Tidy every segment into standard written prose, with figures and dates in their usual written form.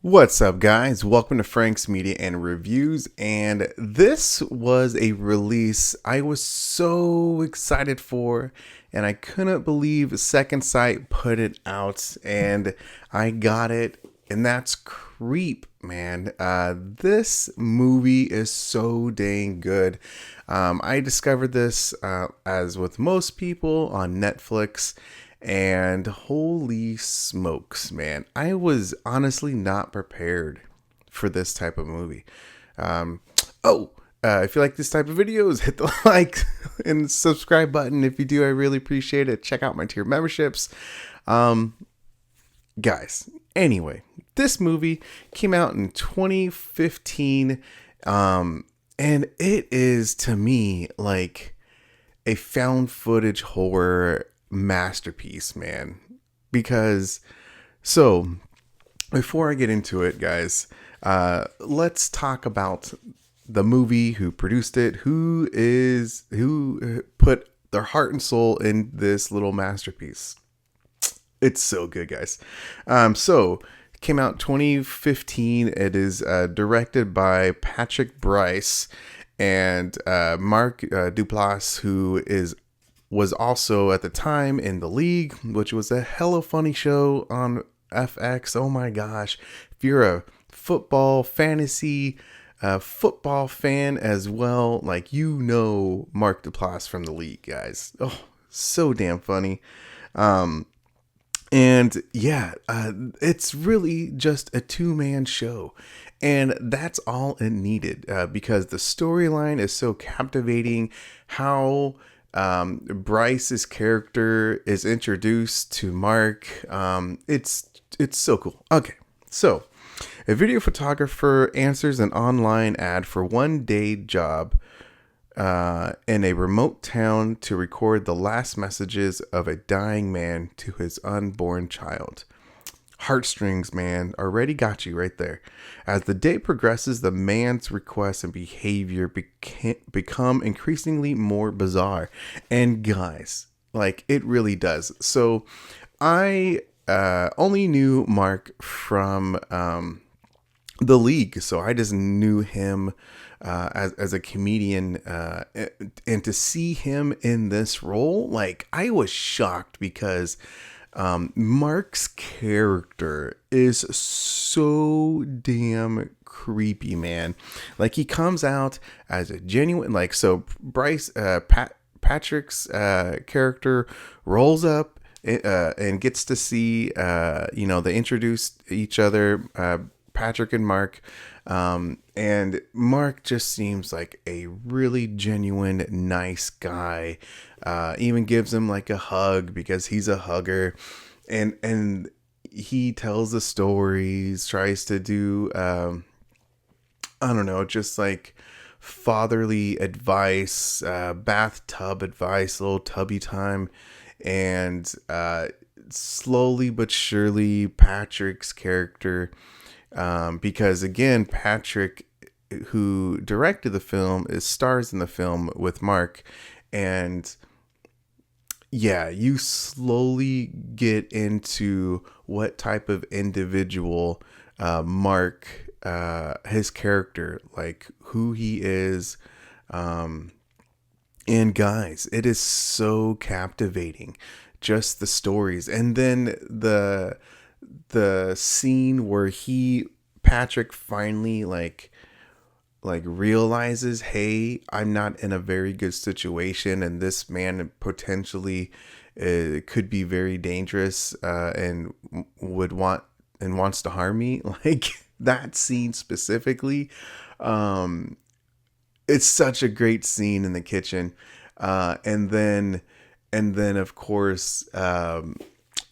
What's up, guys? Welcome to Frank's Media and Reviews. And this was a release I was so excited for, and I couldn't believe Second Sight put it out, and I got it. And that's Creep, man. This movie is so dang good. I discovered this, as with most people, on Netflix. And holy smokes, man. I was honestly not prepared for this type of movie. If you like this type of videos, hit the like and subscribe button. If you do, I really appreciate it. Check out my tier memberships. Guys, anyway, this movie came out in 2015. And it is, to me, like a found footage horror masterpiece, man. Because before I get into it, guys, let's talk about the movie, who produced it, who put their heart and soul in this little masterpiece. It's so good, guys. It came out 2015. It is directed by Patrick Brice and Mark Duplass, who was also at the time in The League, which was a hella funny show on FX. Oh my gosh. If you're a football fantasy football fan as well, like, you know Mark Duplass from The League, guys. Oh, so damn funny. It's really just a two-man show. And that's all it needed, because the storyline is so captivating. How Bryce's character is introduced to Mark. It's so cool. Okay, so a video photographer answers an online ad for one-day job in a remote town to record the last messages of a dying man to his unborn child. Heartstrings, man, already got you right there. As the day progresses, the man's requests and behavior become increasingly more bizarre. And guys, like, it really does. So I only knew Mark from The League, so I just knew him as a comedian, and to see him in this role, like, I was shocked, because Mark's character is so damn creepy, man. Like, he comes out as a genuine, like, so Bryce, Patrick's character rolls up and gets to see, they introduce each other, Patrick and Mark, and Mark just seems like a really genuine, nice guy. Even gives him like a hug, because he's a hugger, and he tells the stories, tries to do, I don't know, just like fatherly advice, bathtub advice, little tubby time, and slowly but surely Patrick's character, because again, Patrick, who directed the film, stars in the film with Mark, and yeah, you slowly get into what type of individual Mark, his character, like, who he is. And guys, it is so captivating, just the stories. And then the scene where Patrick finally like realizes, hey, I'm not in a very good situation, and this man potentially could be very dangerous, and wants to harm me. Like, that scene specifically, it's such a great scene in the kitchen, and then of course,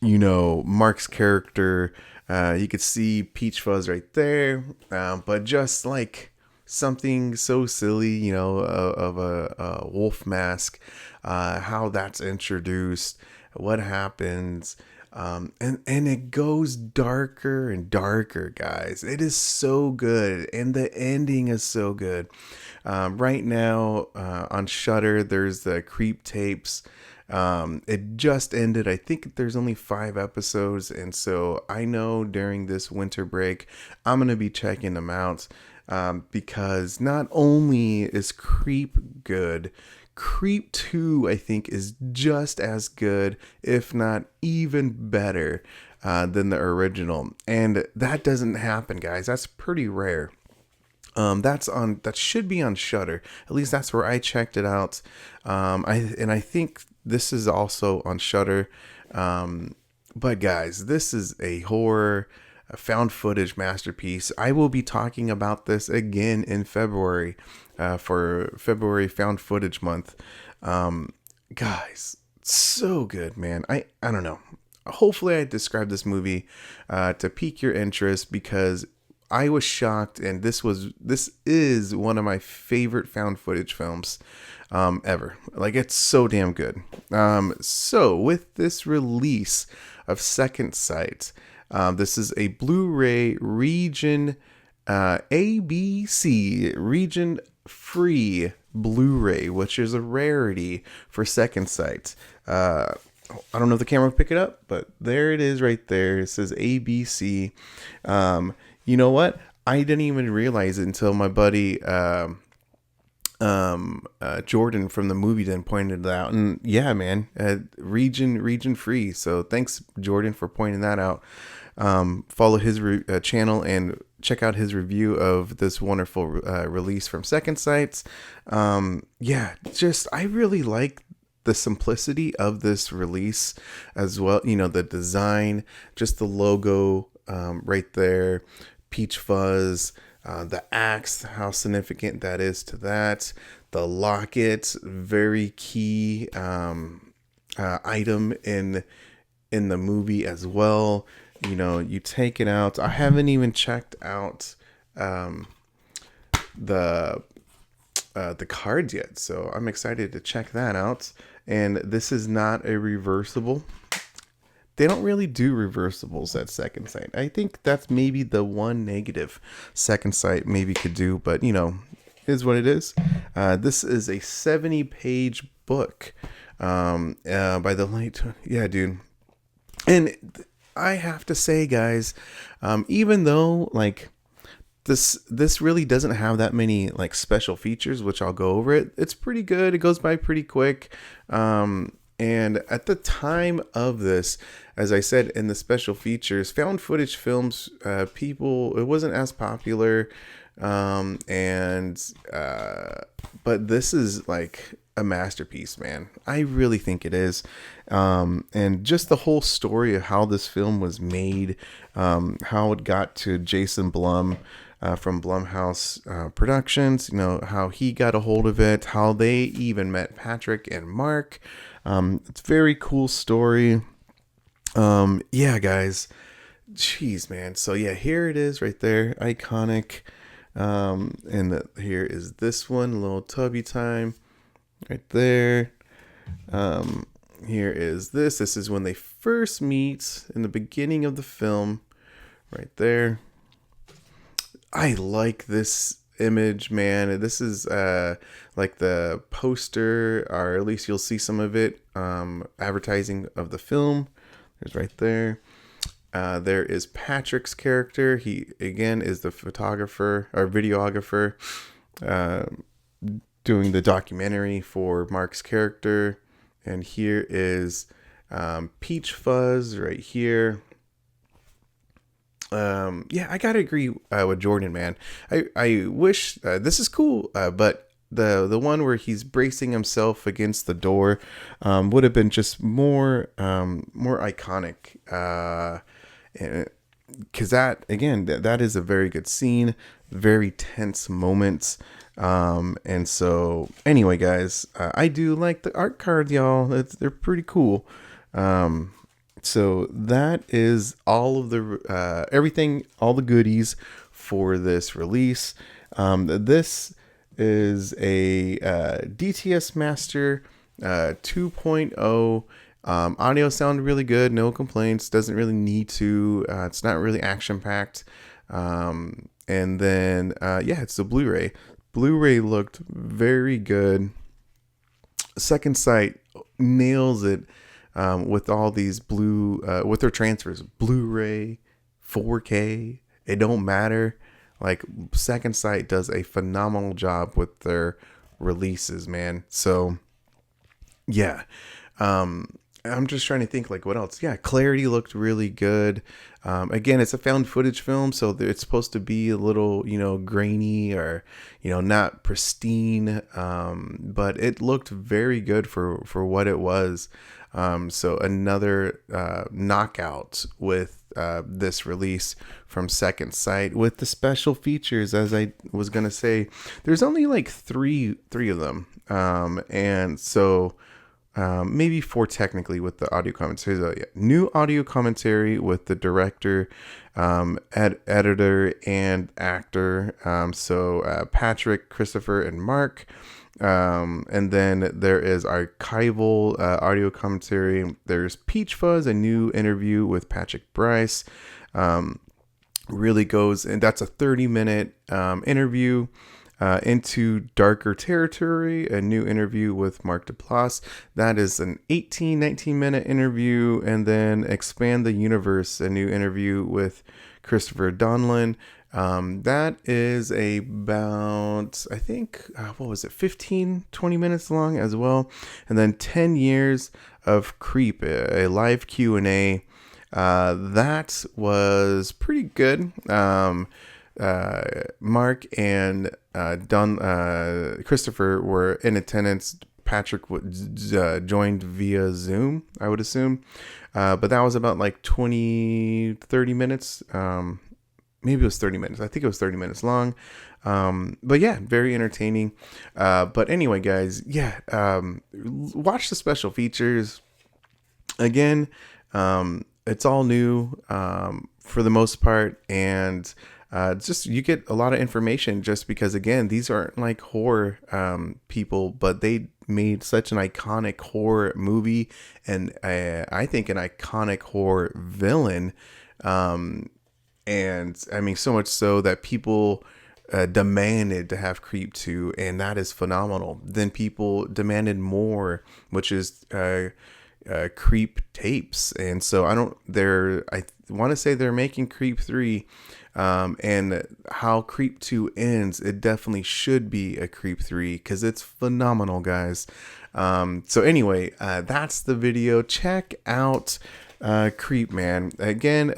Mark's character, you could see Peach Fuzz right there, but just like something so silly, of a wolf mask, how that's introduced, what happens, and it goes darker and darker, guys. It is so good, and the ending is so good. Right now, on Shudder, there's the Creep tapes, It just ended. I think there's only 5 episodes, and so I know during this winter break I'm gonna be checking them out, because not only is Creep good, Creep 2 I think is just as good, if not even better, than the original, and that doesn't happen, guys. That's pretty rare. That should be on Shudder. At least that's where I checked it out. I think this is also on Shudder. But guys, this is a horror, a found footage masterpiece. I will be talking about this again in February, for February found footage month. Guys, so good, man. I don't know. Hopefully I described this movie to pique your interest, because I was shocked, and this is one of my favorite found footage films ever. Like, it's so damn good. So with this release of Second Sight, this is a Blu-ray region ABC region free Blu-ray, which is a rarity for Second Sight. I don't know if the camera will pick it up, but there it is right there. It says ABC. You know what? I didn't even realize it until my buddy Jordan from the movie Den pointed it out. And yeah, man, region free. So thanks, Jordan, for pointing that out. Follow his channel and check out his review of this wonderful release from Second Sight. Yeah, just I really like the simplicity of this release as well. You know, the design, just the logo right there, Peach Fuzz, the axe, how significant that is to that. The locket, very key item in the movie as well. You know, you take it out. I haven't even checked out the cards yet, so I'm excited to check that out. And this is not a reversible. They don't really do reversibles at Second Sight. I think that's maybe the one negative Second Sight maybe could do, but you know, is what it is. This is a 70-page book by the late, yeah, dude. And I have to say, guys, even though like this really doesn't have that many like special features, which I'll go over it. It's pretty good. It goes by pretty quick. And at the time of this, as I said in the special features, found footage films, it wasn't as popular. But this is like a masterpiece, man. I really think it is. And just the whole story of how this film was made, how it got to Jason Blum, from Blumhouse Productions, you know, how he got a hold of it, how they even met Patrick and Mark. It's a very cool story. Yeah, guys, jeez, man. So yeah, here it is right there, iconic. Here is this one, a little tubby time right there. Here is this is when they first meet in the beginning of the film right there. I like this image, man. This is like the poster, or at least you'll see some of it, advertising of the film. There's right there. There is Patrick's character. He again is the photographer or videographer, doing the documentary for Mark's character. And here is Peach Fuzz right here. Yeah, I gotta agree with Jordan, man. I wish this is cool, but the one where he's bracing himself against the door would have been just more iconic, because that again that is a very good scene, very tense moments. And so anyway, guys, I do like the art cards, y'all. They're pretty cool. So that is all of the everything, all the goodies for this release. This is a DTS Master 2.0. Audio sounded really good, no complaints. Doesn't really need to. It's not really action packed. And then yeah, it's the Blu-ray. Blu-ray looked very good. Second Sight nails it with all these with their transfers, Blu-ray, 4K. It don't matter. Like, Second Sight does a phenomenal job with their releases, man. So yeah. I'm just trying to think, like, what else. Yeah, clarity looked really good. Again, it's a found footage film, so it's supposed to be a little, grainy, or not pristine, but it looked very good for what it was. So another knockout with this release from Second Sight, with the special features. As I was gonna say, there's only like three of them, and so maybe four technically with the audio commentary. So, yeah, new audio commentary with the director, editor, and actor. So Patrick, Christopher, and Mark. And then there is archival audio commentary. There's Peach Fuzz, a new interview with Patrick Bryce. Really goes, and that's a 30-minute interview. Into Darker Territory, a new interview with Mark Duplass. That is an 19-minute interview. And then Expand the Universe, a new interview with Christopher Donlin. That is about, I think, 15-20 minutes long as well. And then 10 Years of Creep, a live Q&A. That was pretty good. Mark and Christopher were in attendance. Patrick joined via Zoom, I would assume. But that was about like 30 minutes. Maybe it was 30 minutes. I think it was 30 minutes long. But yeah, very entertaining. But anyway, guys, yeah, watch the special features. Again, it's all new for the most part, and just you get a lot of information just because, again, these aren't like horror people, but they made such an iconic horror movie, and I think an iconic horror villain. And I mean, so much so that people demanded to have Creep 2, and that is phenomenal. Then people demanded more, which is Creep tapes. And so I want to say they're making Creep 3. And how Creep 2 ends, it definitely should be a Creep 3 because it's phenomenal, guys. So anyway, that's the video. Check out Creep, man. Again,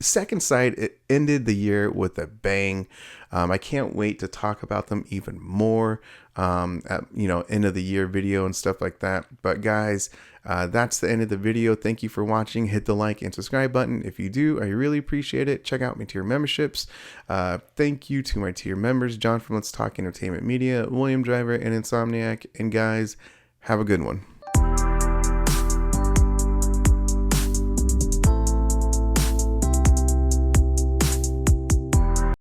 Second Sight, it ended the year with a bang. I can't wait to talk about them even more at end of the year video and stuff like that. But guys, that's the end of the video. Thank you for watching. Hit the like and subscribe button if you do. I really appreciate it. Check out my tier memberships. Thank you to my tier members: John from Let's Talk Entertainment Media, William Driver, and Insomniac. And guys, have a good one.